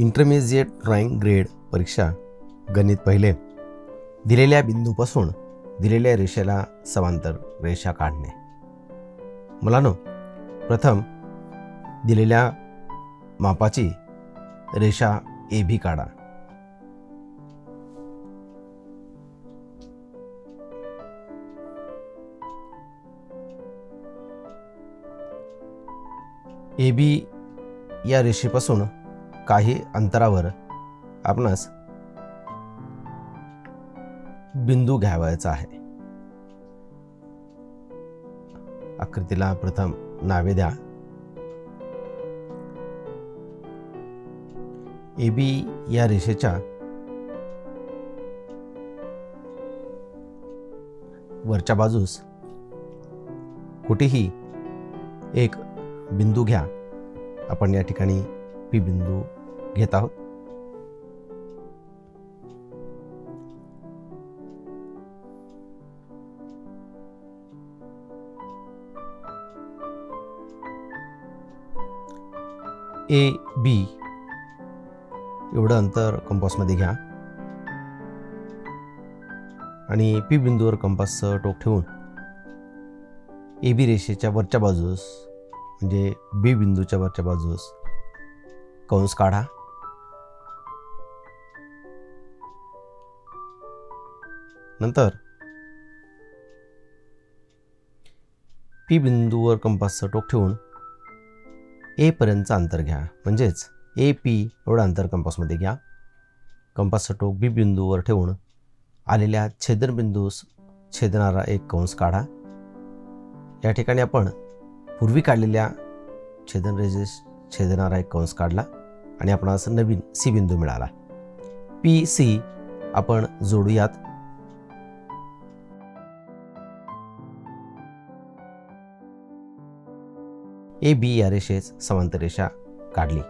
Intermediate drawing grade परीक्षा गणित पहिले. दिलेल्या बिंदूपासून दिलेल्या रेषेला समांतर रेषा काढणे. मुलांनो, प्रथम दिलेल्या मापाची रेषा AB काढा. AB या रेषेपासून काही अंतरावर आपणास बिंदू घ्यावायचा आहे. आकृतीला प्रथम नावे द्या. AB या रेषेच्या वरच्या बाजूस कुठेही एक बिंदू घ्या. आपण या ठिकाणी P बिंदू घेत आहोत. AB एवढं अंतर कंपासमध्ये घ्या आणि P बिंदूवर कंपासचं टोक ठेवून AB रेषेच्या वरच्या बाजूस म्हणजे B बिंदूच्या वरच्या बाजूस कंस काढा. नंतर P बिंदूवर कंपासचं टोक ठेवून A पर्यंतचं अंतर घ्या. म्हणजेच AP एवढं अंतर कंपासमध्ये घ्या. कंपासचं टोक B बिंदूवर ठेवून आलेल्या छेदनबिंदूस छेदणारा एक कंस काढा. या ठिकाणी आपण पूर्वी काढलेल्या छेदनरेषेस छेदणारा एक कंस काढला आणि आपणास नवीन C बिंदू मिळाला. PC आपण जोडूयात. AB या रेषेस समांतर रेषा काढली.